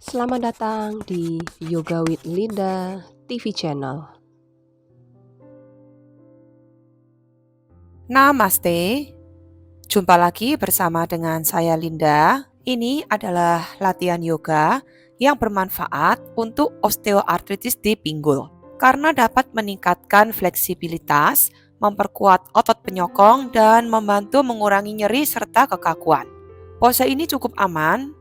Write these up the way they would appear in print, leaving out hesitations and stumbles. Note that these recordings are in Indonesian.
Selamat datang di Yoga with Linda TV channel. Namaste, jumpa lagi bersama dengan saya Linda. Ini adalah latihan yoga yang bermanfaat untuk osteoartritis di pinggul karena dapat meningkatkan fleksibilitas, memperkuat otot penyokong, dan membantu mengurangi nyeri serta kekakuan. Pose ini cukup aman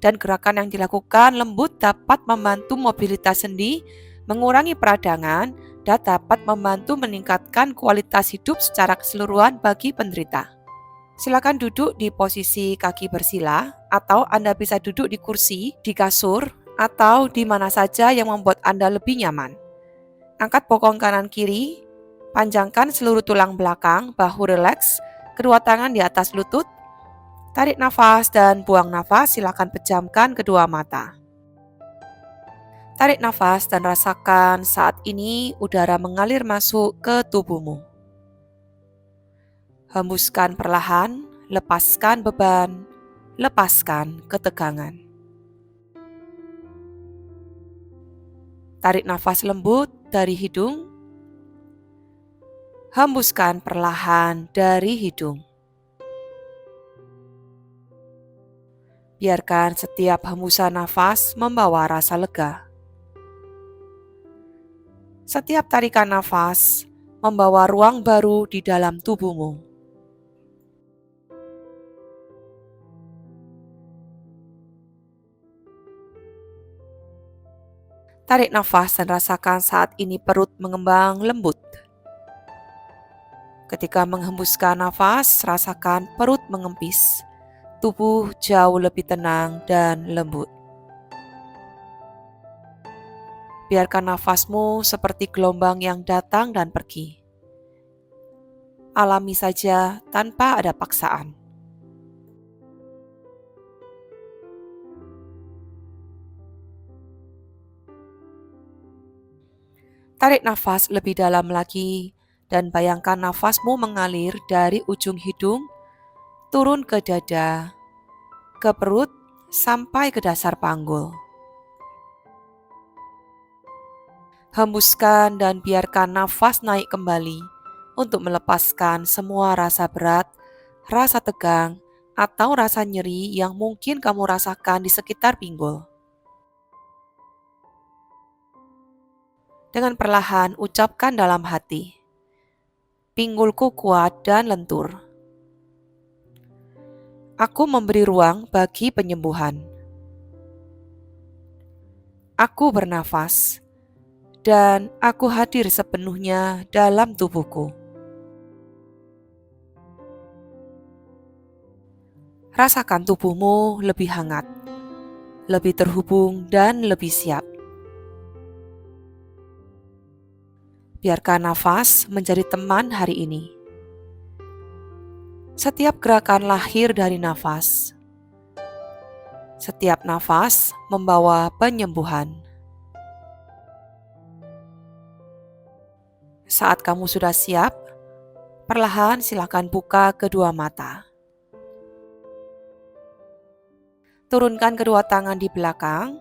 dan gerakan yang dilakukan lembut dapat membantu mobilitas sendi, mengurangi peradangan, dan dapat membantu meningkatkan kualitas hidup secara keseluruhan bagi penderita. Silakan duduk di posisi kaki bersila, atau Anda bisa duduk di kursi, di kasur, atau di mana saja yang membuat Anda lebih nyaman. Angkat bokong kanan kiri, panjangkan seluruh tulang belakang, bahu rileks, kedua tangan di atas lutut. Tarik nafas dan buang nafas, silakan pejamkan kedua mata. Tarik nafas dan rasakan saat ini udara mengalir masuk ke tubuhmu. Hembuskan perlahan, lepaskan beban, lepaskan ketegangan. Tarik nafas lembut dari hidung. Hembuskan perlahan dari hidung. Biarkan setiap hembusan nafas membawa rasa lega. Setiap tarikan nafas membawa ruang baru di dalam tubuhmu. Tarik nafas dan rasakan saat ini perut mengembang lembut. Ketika menghembuskan nafas, rasakan perut mengempis. Tubuh jauh lebih tenang dan lembut. Biarkan nafasmu seperti gelombang yang datang dan pergi. Alami saja tanpa ada paksaan. Tarik nafas lebih dalam lagi dan bayangkan nafasmu mengalir dari ujung hidung, turun ke dada, ke perut, sampai ke dasar panggul. Hembuskan dan biarkan nafas naik kembali untuk melepaskan semua rasa berat, rasa tegang, atau rasa nyeri yang mungkin kamu rasakan di sekitar pinggul. Dengan perlahan ucapkan dalam hati, pinggulku kuat dan lentur. Aku memberi ruang bagi penyembuhan. Aku bernafas, dan aku hadir sepenuhnya dalam tubuhku. Rasakan tubuhmu lebih hangat, lebih terhubung, dan lebih siap. Biarkan nafas menjadi teman hari ini. Setiap gerakan lahir dari nafas. Setiap nafas membawa penyembuhan. Saat kamu sudah siap, perlahan silakan buka kedua mata. Turunkan kedua tangan di belakang.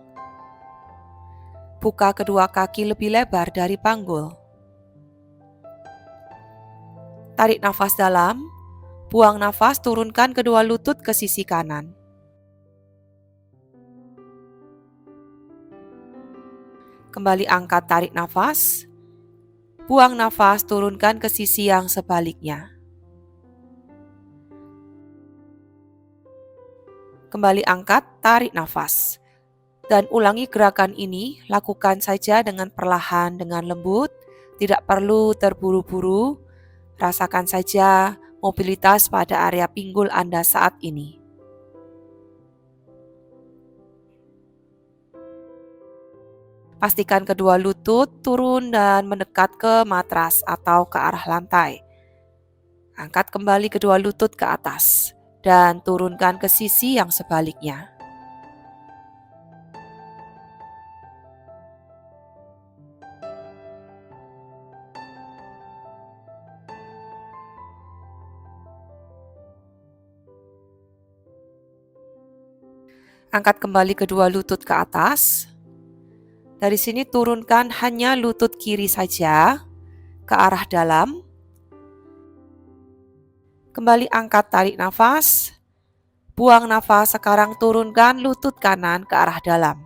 Buka kedua kaki lebih lebar dari panggul. Tarik nafas dalam, buang nafas, turunkan kedua lutut ke sisi kanan. Kembali angkat, tarik nafas, buang nafas, turunkan ke sisi yang sebaliknya. Kembali angkat, tarik nafas. Dan ulangi gerakan ini, lakukan saja dengan perlahan, dengan lembut, tidak perlu terburu-buru. Rasakan saja mobilitas pada area pinggul Anda saat ini. Pastikan kedua lutut turun dan mendekat ke matras atau ke arah lantai. Angkat kembali kedua lutut ke atas dan turunkan ke sisi yang sebaliknya. Angkat kembali kedua lutut ke atas. Dari sini turunkan hanya lutut kiri saja ke arah dalam. Kembali angkat, tarik nafas. Buang nafas, sekarang turunkan lutut kanan ke arah dalam.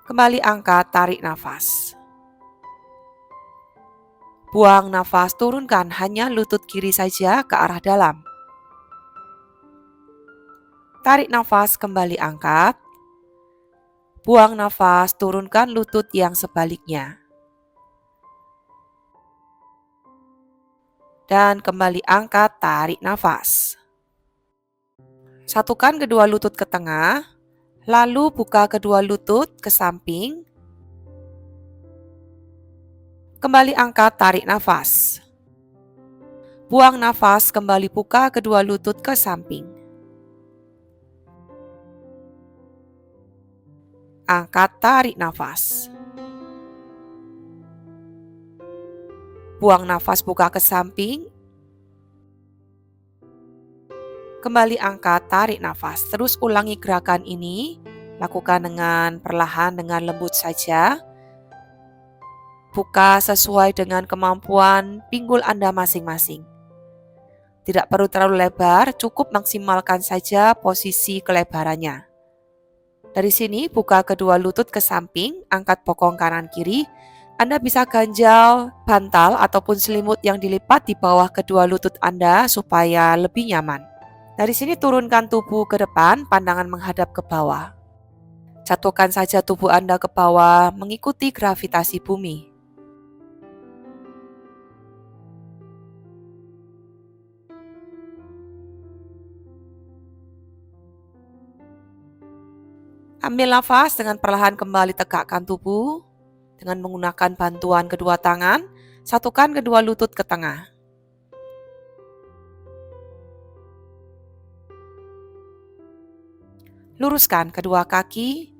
Kembali angkat, tarik nafas. Buang nafas, turunkan hanya lutut kiri saja ke arah dalam. Tarik nafas, kembali angkat. Buang nafas, turunkan lutut yang sebaliknya. Dan kembali angkat, tarik nafas. Satukan kedua lutut ke tengah, lalu buka kedua lutut ke samping. Kembali angkat, tarik nafas. Buang nafas, kembali buka kedua lutut ke samping. Angkat, tarik nafas. Buang nafas, buka ke samping. Kembali angkat, tarik nafas. Terus ulangi gerakan ini. Lakukan dengan perlahan, dengan lembut saja. Buka sesuai dengan kemampuan pinggul Anda masing-masing. Tidak perlu terlalu lebar, cukup maksimalkan saja posisi kelebarannya. Dari sini buka kedua lutut ke samping, angkat bokong kanan kiri. Anda bisa ganjal bantal ataupun selimut yang dilipat di bawah kedua lutut Anda supaya lebih nyaman. Dari sini turunkan tubuh ke depan, pandangan menghadap ke bawah. Jatuhkan saja tubuh Anda ke bawah mengikuti gravitasi bumi. Ambil nafas dengan perlahan, kembali tegakkan tubuh. Dengan menggunakan bantuan kedua tangan, satukan kedua lutut ke tengah. Luruskan kedua kaki.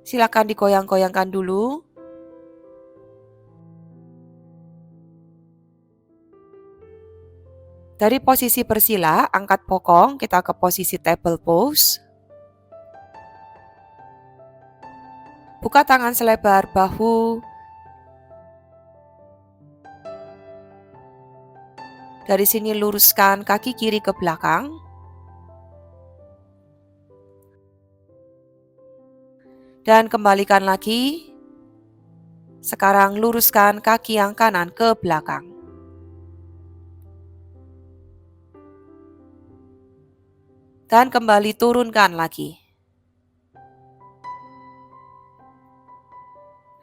Silakan digoyang-goyangkan dulu. Dari posisi bersila, angkat bokong, kita ke posisi table pose. Buka tangan selebar bahu. Dari sini luruskan kaki kiri ke belakang. Dan kembalikan lagi. Sekarang luruskan kaki yang kanan ke belakang. Dan kembali turunkan lagi.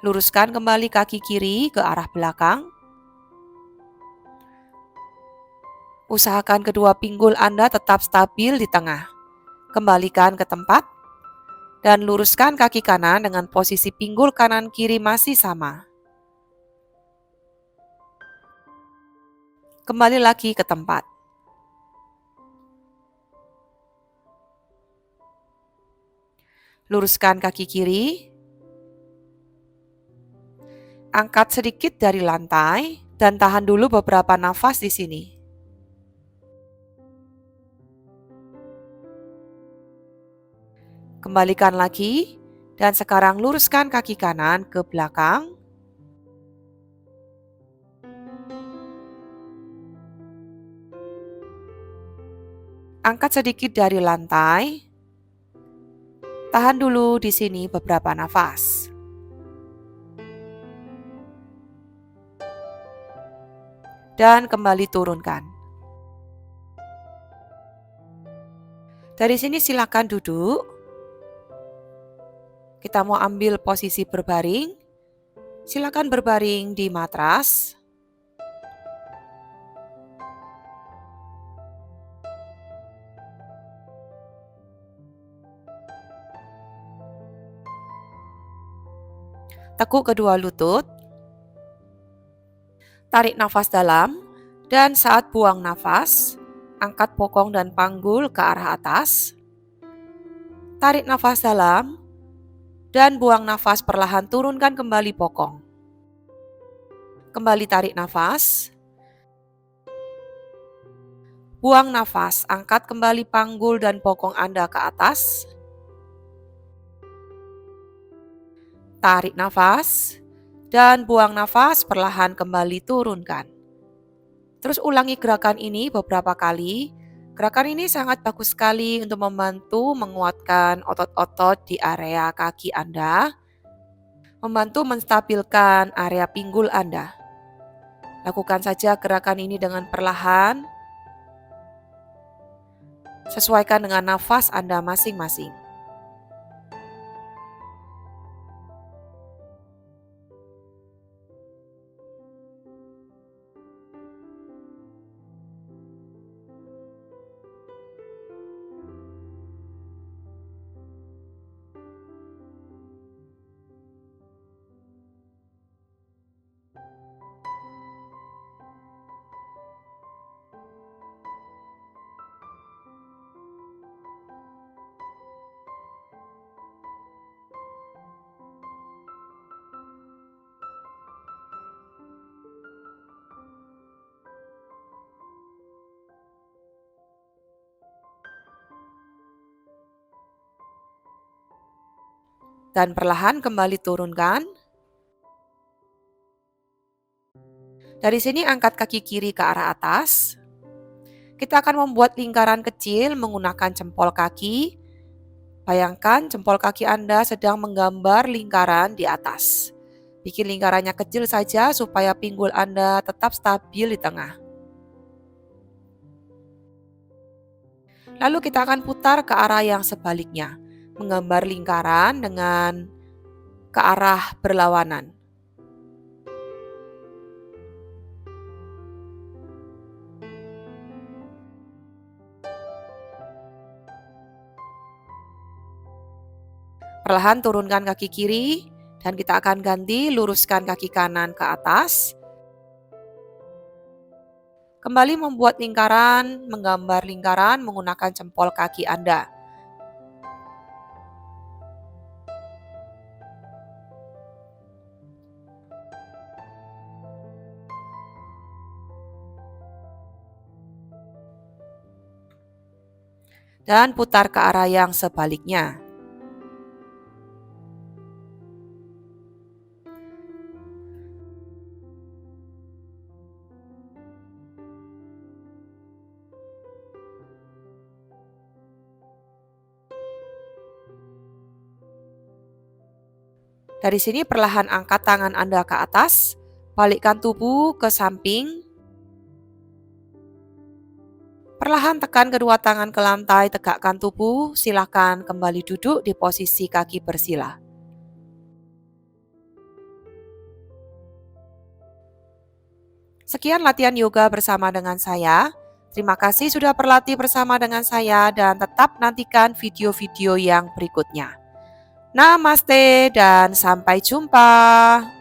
Luruskan kembali kaki kiri ke arah belakang. Usahakan kedua pinggul Anda tetap stabil di tengah. Kembalikan ke tempat. Dan luruskan kaki kanan dengan posisi pinggul kanan kiri masih sama. Kembali lagi ke tempat. Luruskan kaki kiri. Angkat sedikit dari lantai dan tahan dulu beberapa nafas di sini. Kembalikan lagi dan sekarang luruskan kaki kanan ke belakang. Angkat sedikit dari lantai. Tahan dulu di sini beberapa nafas. Dan kembali turunkan. Dari sini silakan duduk. Kita mau ambil posisi berbaring. Silakan berbaring di matras. Tekuk kedua lutut. Tarik nafas dalam dan saat buang nafas, angkat bokong dan panggul ke arah atas. Tarik nafas dalam dan buang nafas, perlahan turunkan kembali bokong. Kembali tarik nafas. Buang nafas, angkat kembali panggul dan bokong Anda ke atas. Tarik nafas, dan buang nafas, perlahan kembali turunkan. Terus ulangi gerakan ini beberapa kali. Gerakan ini sangat bagus sekali untuk membantu menguatkan otot-otot di area kaki Anda, membantu menstabilkan area pinggul Anda. Lakukan saja gerakan ini dengan perlahan, sesuaikan dengan nafas Anda masing-masing. Dan perlahan kembali turunkan. Dari sini angkat kaki kiri ke arah atas. Kita akan membuat lingkaran kecil menggunakan jempol kaki. Bayangkan jempol kaki Anda sedang menggambar lingkaran di atas. Bikin lingkarannya kecil saja supaya pinggul Anda tetap stabil di tengah. Lalu kita akan putar ke arah yang sebaliknya, menggambar lingkaran dengan ke arah berlawanan. Perlahan turunkan kaki kiri dan kita akan ganti luruskan kaki kanan ke atas. Kembali membuat lingkaran, menggambar lingkaran menggunakan jempol kaki Anda. Dan putar ke arah yang sebaliknya. Dari sini perlahan angkat tangan Anda ke atas, balikkan tubuh ke samping. Perlahan tekan kedua tangan ke lantai, tegakkan tubuh, silakan kembali duduk di posisi kaki bersila. Sekian latihan yoga bersama dengan saya. Terima kasih sudah berlatih bersama dengan saya dan tetap nantikan video-video yang berikutnya. Namaste dan sampai jumpa.